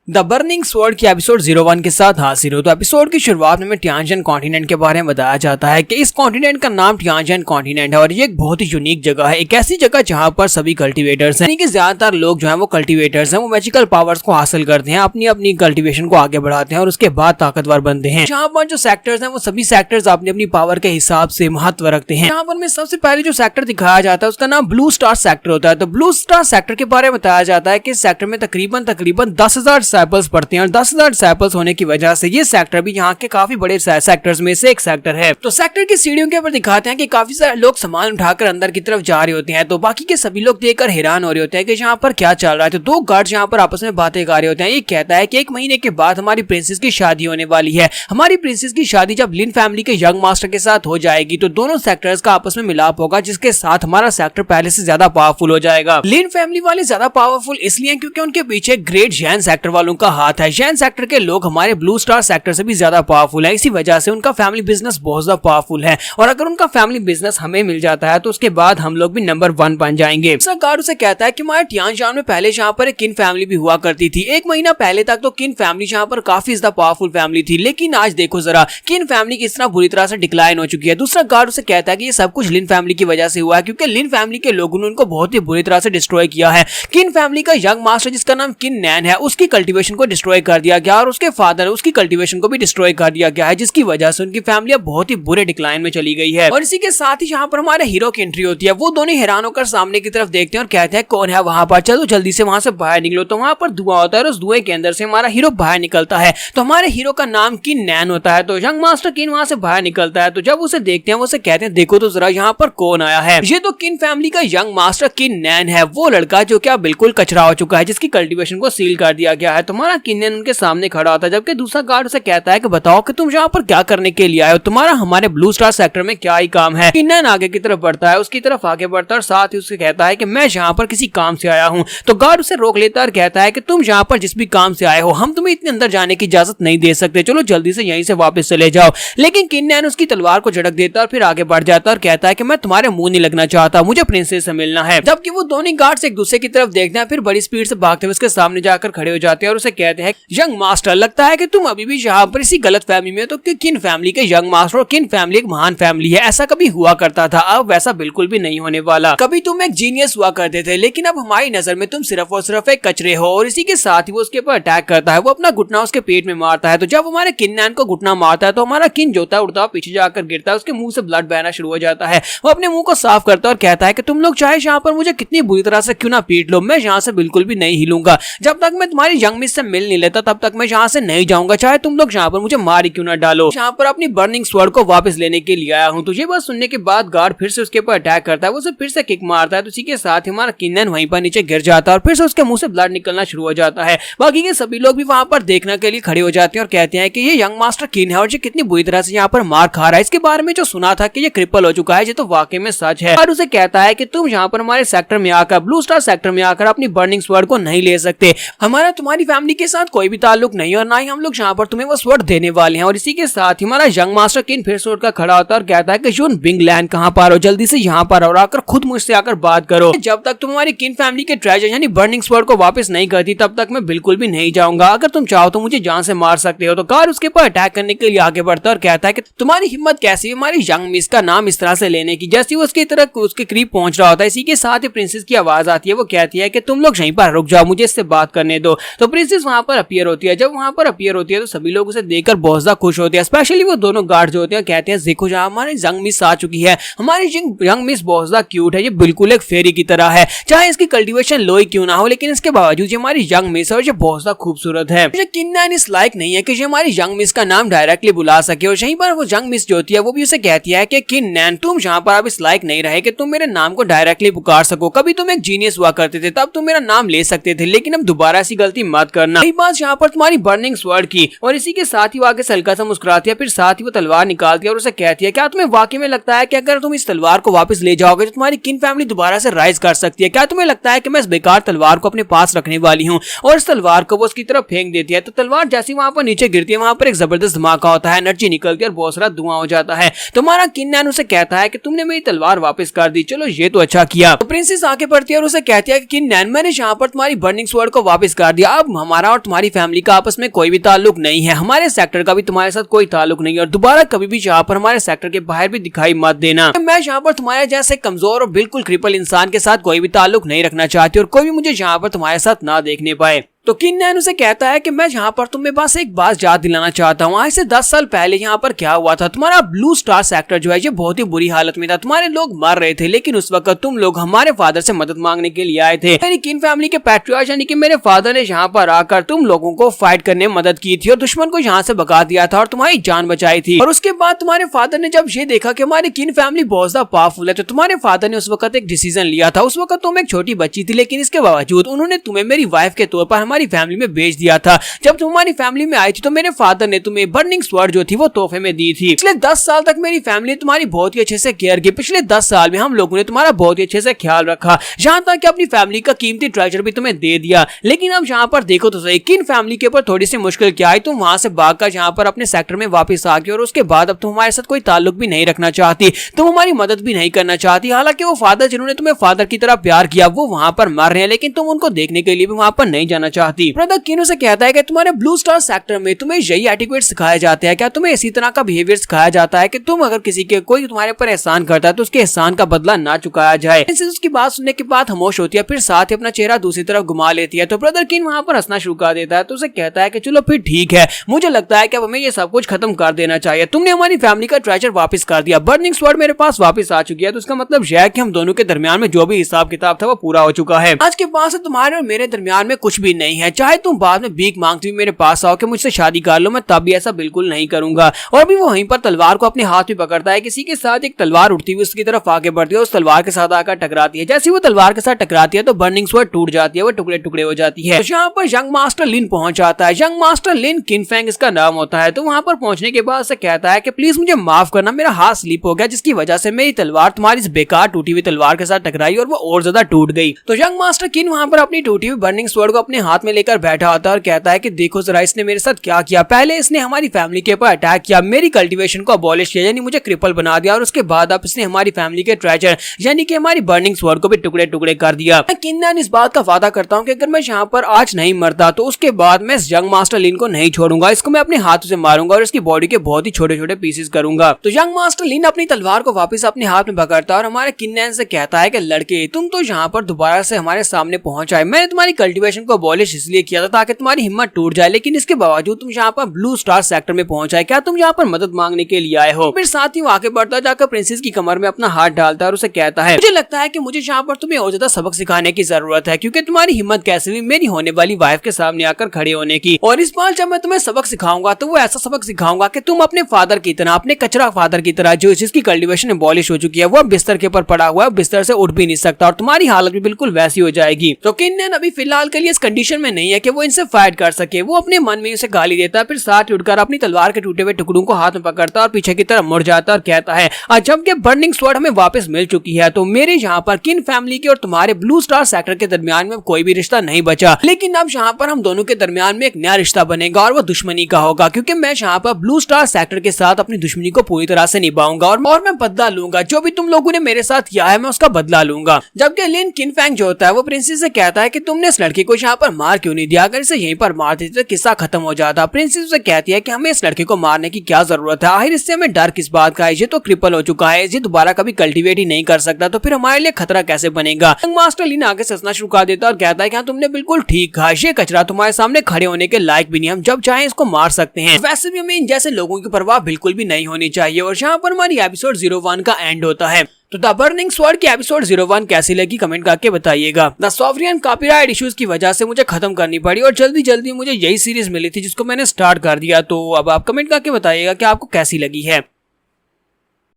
The burning sword की episode 01 के साथ हाजिर हो। तो एपिसोड की शुरुआत में टियानजन कॉन्टिनेंट के बारे में बताया जाता है कि इस कॉन्टिनेंट का नाम टियानजन कॉन्टिनेंट है और ये एक बहुत ही यूनिक जगह है। एक ऐसी जगह जहां पर सभी कल्टीवेटर्स हैं, यानी कि ज्यादातर लोग जो है वो कल्टीवेटर्स हैं, वो मैजिकल पावर्स को हासिल करते हैं, अपनी अपनी कल्टीवेशन को आगे बढ़ाते हैं और उसके बाद ताकतवर बनते हैं। जहां पर जो सेक्टर्स हैं वो सभी सेक्टर्स अपनी अपनी पावर के हिसाब से महत्व रखते हैं। यहाँ पर में सबसे पहले जो सेक्टर दिखाया जाता है उसका नाम ब्लू स्टार सेक्टर होता है। तो ब्लू स्टार सेक्टर के बारे में बताया जाता है कि इस सेक्टर में तकरीबन 10,000 डिसाइपल्स पढ़ते हैं और 10,000 डिसाइपल्स होने की वजह से ये सेक्टर भी यहाँ के काफी बड़े सेक्टर्स में से एक सेक्टर है। तो सेक्टर की सीढ़ियों के ऊपर दिखाते हैं कि काफी सारे लोग सामान उठाकर अंदर की तरफ जा रहे होते हैं। तो बाकी के सभी लोग देखकर हैरान हो रहे होते हैं कि यहाँ पर क्या चल रहा है। तो दो गार्ड्स यहाँ पर आपस में बातें कर रहे होते हैं। ये कहता है कि 1 महीने के बाद हमारी प्रिंसेस की शादी होने वाली है। हमारी प्रिंसेस की शादी जब लिन फैमिली के यंग मास्टर के साथ हो जाएगी तो दोनों सेक्टर्स का आपस में मिलाप होगा, जिसके साथ हमारा सेक्टर पहले से ज्यादा पावरफुल हो जाएगा। लिन फैमिली वाले ज्यादा पावरफुल इसलिए क्योंकि उनके पीछे ग्रेट जैन सेक्टर वालों का हाथ है। जैन सेक्टर के लोग हमारे ब्लू स्टार सेक्टर से भी ज्यादा पावरफुल है, इसी वजह से उनका फैमिली बिजनेस बहुत ज्यादा पावरफुल है और अगर उनका फैमिली बिजनेस हमें मिल जाता है तो उसके बाद हम लोग भी नंबर 1 बन जाएंगे। सरकार उसे कहता है कि हमारे टियानजान में पहले यहाँ पर एक किन फैमिली भी हुआ करती थी। 1 महीना पहले तक तो किन फैमिली यहाँ पर काफी ज्यादा पावरफुल फैमिली थी, लेकिन आज देखो जरा किन फैमिली किस तरह बुरी तरह से डिक्लाइन हो चुकी है। दूसरा गार्ड उसे कहता है कि ये सब कुछ लिन फैमिली की वजह से हुआ है, क्योंकि लिन फैमिली के लोगों ने उनको बहुत ही बुरी तरह से डिस्ट्रॉय किया है। किन फैमिली का यंग मास्टर जिसका नाम किन नैन है, उसकी कल्टीवेशन को डिस्ट्रॉय कर दिया गया और उसके फादर उसकी कल्टीवेशन को भी डिस्ट्रॉय कर दिया गया है, जिसकी वजह से उनकी फैमिली अब बहुत ही बुरे डिक्लाइन में चली गई है। और इसी के साथ ही यहाँ पर हमारे हीरो की एंट्री होती है। वो दोनों हैरान होकर सामने की तरफ देखते हैं और कहते हैं कौन है वहां पर, चलो जल्दी से वहां से बाहर निकलो। तो वहां पर धुआं होता है और उस धुएं के अंदर से हमारा हीरो बाहर निकलता है। तो हमारे हीरो का नाम किन नैन होता है। तो यंग मास्टर किन वहां से बाहर निकलता है। तो जब उसे देखते हैं वो उसे कहते हैं देखो तो जरा यहाँ पर कौन आया है। ये तो किन फैमिली का यंग मास्टर किन नैन है, वो लड़का जो क्या बिल्कुल कचरा हो चुका है, जिसकी कल्टीवेशन को सील कर दिया गया है। तुम्हारा किन नैन उनके सामने खड़ा होता है, जबकि दूसरा गार्ड उसे कहता है कि बताओ कि तुम यहाँ पर क्या करने के लिए आए हो, तुम्हारा हमारे ब्लू स्टार सेक्टर में क्या ही काम है। किन नैन आगे की तरफ बढ़ता है, उसकी तरफ आगे बढ़ता है और साथ ही उससे कहता है कि मैं यहाँ पर किसी काम से आया हूँ। तो गार्ड उसे रोक लेता है और कहता है कि तुम यहाँ पर जिस भी काम से आए हो हम तुम्हें इतने अंदर जाने की इजाजत नहीं दे सकते, चलो जल्दी से यहीं से वापस चले जाओ। लेकिन किन नैन उसकी तलवार को झड़क देता है और फिर आगे बढ़ जाता है और कहता है कि मैं तुम्हारे मुंह नहीं लगना चाहता, मुझे प्रिंसेस से मिलना है। जबकि वो दोनों गार्ड्स एक दूसरे की तरफ देखते हैं, फिर बड़ी स्पीड से भागते हुए उसके सामने जाकर खड़े हो जाते हैं और उसे कहते हैं यंग मास्टर लगता है कि तुम अभी भी यहाँ पर इसी गलत फैमिली में। तो किन फैमिली के यंग मास्टर और किन फैमिली एक महान फैमिली है, ऐसा कभी हुआ करता था, अब वैसा बिल्कुल भी नहीं होने वाला। कभी तुम एक जीनियस हुआ करते थे, लेकिन अब हमारी नजर में तुम सिर्फ और सिर्फ एक कचरे हो। और इसी के साथ ही वो उसके ऊपर अटैक करता है, वो अपना घुटना उसके पेट में मारता है। तो जब हमारे किन नैन को घुटना मारता है तो हमारा किन जोता उड़ता पीछे जाकर गिरता है, उसके मुंह से ब्लड बहना शुरू हो जाता है। वो अपने मुंह को साफ करता है और कहता है कि तुम लोग चाहे यहाँ पर मुझे कितनी बुरी तरह से क्यों ना पीट लो, मैं यहाँ से बिल्कुल भी नहीं हिलूंगा। जब तक मैं तुम्हारी यंग मिस से मिल नहीं लेता तब तक मैं यहाँ से नहीं जाऊंगा, चाहे तुम लोग यहाँ पर मुझे मार ही क्यों ना डालो। यहाँ पर अपनी बर्निंग स्वॉर्ड को वापस लेने के लिए आया हूँ। तो ये बात सुनने के बाद गार्ड फिर से उसके ऊपर अटैक करता है, वो उसे फिर से किक मारता है। तो इसी के साथ ही हमारा किन नैन वहीं पर नीचे गिर जाता है और फिर से उसके मुंह से ब्लड निकलना शुरू हो जाता है। बाकी के सभी लोग भी वहां पर देखने के लिए खड़े हो जाते हैं और कहते हैं कि ये यंग मास्टर किन है और ये कितनी बुरी तरह से यहाँ पर मार खा रहा है। इसके बारे में जो सुना था कि ये क्रिपल हो चुका है, ये तो वाकई में सच है। और उसे कहता है कि तुम यहाँ पर हमारे सेक्टर में आकर, ब्लू स्टार सेक्टर में आकर अपनी बर्निंग स्वॉर्ड को नहीं ले सकते। हमारा तुम्हारी फैमिली के साथ कोई भी ताल्लुक नहीं और ना ही हम लोग यहाँ पर तुम्हें वो स्वॉर्ड देने वाले हैं। और इसी के साथ ही हमारा यंग मास्टर किन फिर स्वॉर्ड का खड़ा होता है और कहता है कि यून बिंग लैंड कहाँ पर हो, जल्दी से यहाँ पर और आकर खुद मुझसे आकर बात करो। जब तक तुम हमारी किन फैमिली के ट्रेजर यानी बर्निंग स्वॉर्ड को वापस नहीं करती तब तक मैं बिल्कुल भी नहीं जाऊंगा। अगर तुम चाहो तो मुझे जान से मार सकते हो। तो गार्ड उसके ऊपर अटैक करने के लिए आगे बढ़ता है और कहता है कि तुम्हारी हिम्मत कैसी है हमारी यंग मिस का नाम इस तरह से लेने की। जैसे वो उसकी तरह उसके करीब पहुंच रहा होता है, इसी के साथ ही प्रिंसेस की आवाज आती है। वो कहती है कि तुम लोग यहीं पर रुक जाओ, मुझे इससे बात करने दो। तो प्रिंसेस वहां पर अपीयर होती है। जब वहां पर अपीयर होती है तो सभी लोग उसे देखकर बहुत ज्यादा खुश होते हैं, स्पेशली वो दोनों गार्ड जो होते हैं। कहते हैं देखो जहां हमारी यंग मिस आ चुकी है, हमारी यंग मिस बहुत ज्यादा क्यूट है, ये बिल्कुल एक फेरी की तरह है, चाहे इसकी कल्टीवेशन लो ही क्यों ना हो, लेकिन इसके बावजूद ये हमारी यंग मिस है और ये बहुत ज्यादा खूबसूरत है। किन नैन इस लायक नहीं है कि हमारी यंग मिस का नाम डायरेक्टली बुला सके। और यहीं पर वो यंग मिस जो होती है वो भी उसे कहती है कि किन नैन तुम यहाँ पर अब इस लायक नहीं रहे कि तुम मेरे नाम को डायरेक्टली पुकार सको। कभी तुम एक जीनियस हुआ करते थे तब तुम मेरा नाम ले सकते थे, लेकिन अब दोबारा ऐसी गलती मत करना। यही बात यहाँ पर तुम्हारी बर्निंग स्वॉर्ड की। और इसी के साथ ही वो आगे से हल्का सा मुस्कुराती है, फिर साथ ही वो तलवार निकालती है और उसे कहती है क्या तुम्हें वाकई में लगता है कि अगर तुम इस तलवार को वापस ले जाओगे तो तुम्हारी किन फैमिली दोबारा से राइज कर सकती है। क्या तुम्हें लगता है कि मैं इस बेकार तलवार को अपने पास रखने वाली हूँ। और इस तलवार को वो उसकी तरफ फेंक देती है। तो तलवार जैसी वहां पर नीचे गिरती है वहां पर एक जबरदस्त धमाका होता है, एनर्जी निकलती है और बहुत सारा धुआं हो जाता है। तुम्हारा किन नैन उसे कहता है कि तुमने मेरी तलवार वापस कर दी, चलो ये तो अच्छा किया। तो प्रिंसेस आगे बढ़ती है और उसे कहती है कि किन नैन मैंने यहाँ पर तुम्हारी बर्निंग स्वॉर्ड को वापस कर दिया, अब हमारा और तुम्हारी फैमिली का आपस में कोई भी ताल्लुक नहीं है, हमारे सेक्टर का भी तुम्हारे साथ कोई ताल्लुक नहीं है और दोबारा कभी भी यहाँ पर हमारे सेक्टर के बाहर भी दिखाई मत देना। मैं यहाँ पर तुम्हारे जैसे कमजोर और बिल्कुल क्रिपल इंसान के साथ कोई भी ताल्लुक नहीं रखना चाहती और कोई भी मुझे यहाँ पर तुम्हारे साथ ना देखने पाए। तो किन नैन उसे कहता है कि मैं यहाँ पर तुम्हें बस एक बात याद दिलाना चाहता हूँ, आज से 10 साल पहले यहाँ पर क्या हुआ था। तुम्हारा ब्लू स्टार सेक्टर जो है ये बहुत ही बुरी हालत में था, तुम्हारे लोग मर रहे थे, लेकिन उस वक्त तुम लोग हमारे फादर से मदद मांगने के लिए आए थे। मेरी किन फैमिली के पैट्रियट यानी कि मेरे फादर ने यहाँ पर आकर तुम लोगों को फाइट करने में मदद की थी और दुश्मन को यहाँ से भगा दिया था और तुम्हारी जान बचाई थी। और उसके बाद तुम्हारे फादर ने जब ये देखा कि हमारी किन फैमिली बहुत ज्यादा पावरफुल है, तो तुम्हारे फादर ने उस वक्त एक डिसीजन लिया था। उस वक्त तुम एक छोटी बच्ची थी, लेकिन इसके बावजूद उन्होंने तुम्हें मेरी वाइफ के तौर पर हमारी फैमिली में भेज दिया था। जब तुम हमारी फैमिली में आई थी तो मेरे फादर ने तुम्हें बर्निंग स्वॉर्ड जो थी वो तोहफे में दी थी। पिछले 10 साल तक मेरी फैमिली ने तुम्हारी बहुत ही अच्छे से केयर की। पिछले 10 साल में हम लोगों ने तुम्हारा बहुत ही अच्छे से ख्याल रखा, यहाँ तक कि अपनी फैमिली का कीमती ट्रेजर भी तुम्हें दे दिया। लेकिन अब यहाँ पर देखो तो सही, किन फैमिली के ऊपर थोड़ी सी मुश्किल क्या आई, तुम वहां से भागकर यहाँ पर अपने सेक्टर में वापस आ गई और उसके बाद अब तुम हमारे साथ कोई ताल्लुक भी नहीं रखना चाहती, तुम हमारी मदद भी नहीं करना चाहती। हालांकि वो फादर जिन्होंने तुम्हें फादर की तरह प्यार किया वो वहां पर मर रहे हैं, लेकिन तुम उनको देखने के लिए भी वहां पर नहीं जाना चाहती। ब्रदर किन उसे कहता है कि तुम्हारे ब्लू स्टार सेक्टर में तुम्हें यही एटिक्यूट सिखाया जाता है क्या, तुम्हें इसी तरह का बिहेवियर सिखाया जाता है कि तुम अगर किसी के कोई तुम्हारे पर एहसान करता है तो उसके एहसान का बदला ना चुकाया जाए। प्रिंसेस उसकी बात सुनने के बाद खामोश होती है, फिर साथ ही अपना चेहरा दूसरी तरफ घुमा लेती है। तो ब्रदर किन वहां पर हंसना शुरू कर देता है, तो उसे कहता है कि चलो फिर ठीक है, मुझे लगता है कि अब हमें ये सब कुछ खत्म कर देना चाहिए। तुमने हमारी फैमिली का ट्रेजर वापस कर दिया, बर्निंग स्वॉर्ड मेरे पास वापस आ चुकी है, तो इसका मतलब यह है कि हम दोनों के दरमियान में जो भी हिसाब किताब था वो पूरा हो चुका है। आज के बाद से तुम्हारे और मेरे दरमियान में कुछ भी नहीं है, चाहे तुम बाद में भीख मांगती हुई मेरे पास आओ कि मुझसे शादी कर लो, मैं तब भी ऐसा बिल्कुल नहीं करूंगा। और भी वो वहीं पर तलवार को अपने हाथ में पकड़ता है, किसी के साथ एक तलवार उठती हुई उसकी तरफ आगे बढ़ती है, उस तलवार के साथ आकर टकराती है। जैसे वो तलवार के साथ टकराती है तो बर्निंग स्वॉर्ड टूट जाती है, वो टुकड़े टुकड़े हो जाती है। तो यहाँ पर यंग मास्टर लिन पहुंच जाता है, यंग मास्टर लिन किनफेंग इसका नाम होता है। तो वहां पर पहुंचने के बाद से कहता है कि प्लीज मुझे माफ करना, मेरा हाथ स्लिप हो गया जिसकी वजह से मेरी तलवार तुम्हारी इस बेकार टूटी हुई तलवार के साथ टकराई और वो और ज्यादा टूट गई। तो यंग मास्टर किन वहां पर अपनी टूटी हुई बर्निंग स्वॉर्ड को अपने हाथ में लेकर बैठा होता है और कहता है कि देखो जरा इसने मेरे साथ क्या किया, पहले इसने हमारी फैमिली के ऊपर अटैक किया, मेरी कल्टीवेशन को अबॉलिश किया यानी मुझे क्रिपल बना दिया, और उसके बाद अब इसने हमारी फैमिली के ट्रेजर यानी कि हमारी बर्निंग स्वॉर्ड को भी टुकड़े टुकड़े कर दिया। मैं किन्नन इस बात का वादा करता हूं कि अगर मैं यहाँ पर आज नहीं मरता तो उसके बाद मैं इस यंग मास्टर लिन को नहीं छोड़ूंगा, इसको मैं अपने हाथों से मारूंगा और इसकी बॉडी के बहुत ही छोटे छोटे पीसेस करूंगा। तो यंग मास्टर लिन अपनी तलवार को वापस अपने हाथ में पकड़ता है और हमारे किन्नन से कहता है कि लड़के तुम तो यहाँ पर दोबारा से हमारे सामने पहुंच आए, मैंने तुम्हारी कल्टीवेशन को अबॉलिश इसलिए किया था ताकि तुम्हारी हिम्मत टूट जाए, लेकिन इसके बावजूद तुम यहाँ पर ब्लू स्टार सेक्टर में पहुंच आए, क्या तुम यहाँ पर मदद मांगने के लिए आए हो। फिर साथ ही वो आगे बढ़ता जाकर प्रिंसेस की कमर में अपना हाथ डालता है और उसे कहता है मुझे लगता है कि मुझे यहाँ पर तुम्हें और ज्यादा सबक सिखाने की जरूरत है, क्योंकि तुम्हारी हिम्मत कैसे भी मेरी होने वाली वाइफ के सामने आकर खड़े होने की, और इस बार जब मैं तुम्हें सबक सिखाऊंगा तो वो ऐसा सबक सिखाऊंगा कि तुम अपने फादर की तरह, अपने कचरा फादर की तरह जो जिसकी कल्टीवेशन अबॉलिश हो चुकी है, वो बिस्तर के ऊपर पड़ा हुआ है, बिस्तर से उठ भी नहीं सकता और तुम्हारी हालत भी बिल्कुल वैसी हो जाएगी। तो किन्नन अभी फिलहाल के लिए इस कंडीशन में नहीं है कि वो इनसे फाइट कर सके, वो अपने मन में उसे गाली देता है, फिर साथ उठकर अपनी तलवार के टूटे हुए टुकड़ों को हाथ में पकड़ता और पीछे की तरफ मुड़ जाता और कहता है जबकि बर्निंग स्वॉर्ड हमें वापस मिल चुकी है तो मेरे यहाँ पर किन फैमिली के और तुम्हारे ब्लू स्टार सेक्टर के दरमियान में कोई भी रिश्ता नहीं बचा, लेकिन अब यहाँ पर हम दोनों के दरमियान में एक नया रिश्ता बनेगा और वो दुश्मनी का होगा, क्योंकि मैं यहाँ पर ब्लू स्टार सेक्टर के साथ अपनी दुश्मनी को पूरी तरह से निभाऊंगा और मैं बदला लूंगा, जो भी तुम लोगों ने मेरे साथ किया है मैं उसका बदला लूंगा। जबकि लिन किनफेंग जो होता है वो प्रिंसेस से कहता है कि तुमने इस लड़के को यहाँ पर मार क्यों नहीं दिया, अगर इसे यहीं पर मार देते तो किस्सा खत्म हो जाता। प्रिंसेस से कहती है कि हमें इस लड़के को मारने की क्या जरूरत है, आखिर इससे हमें डर किस बात का है, ये तो क्रिपल हो चुका है, ये दोबारा कभी कल्टीवेट ही नहीं कर सकता, तो फिर हमारे लिए खतरा कैसे बनेगा। मास्टर लिन आगे हंसना शुरू कर देता और कहता है कि हाँ तुमने बिल्कुल ठीक कहा, ये कचरा तुम्हारे सामने खड़े होने के लायक भी नहीं, हम जब चाहें इसको मार सकते हैं, वैसे भी हमें इन जैसे लोगों की परवाह बिल्कुल भी नहीं होनी चाहिए। और यहाँ पर हमारी एपिसोड 01 का एंड होता है। तो द बर्निंग स्वॉर्ड की एपिसोड 01 कैसी लगी कमेंट करके बताइएगा। द सॉवरियन कॉपीराइट इश्यूज की वजह से मुझे खत्म करनी पड़ी और जल्दी मुझे यही सीरीज मिली थी जिसको मैंने स्टार्ट कर दिया, तो अब आप कमेंट करके बताइएगा कि आपको कैसी लगी है।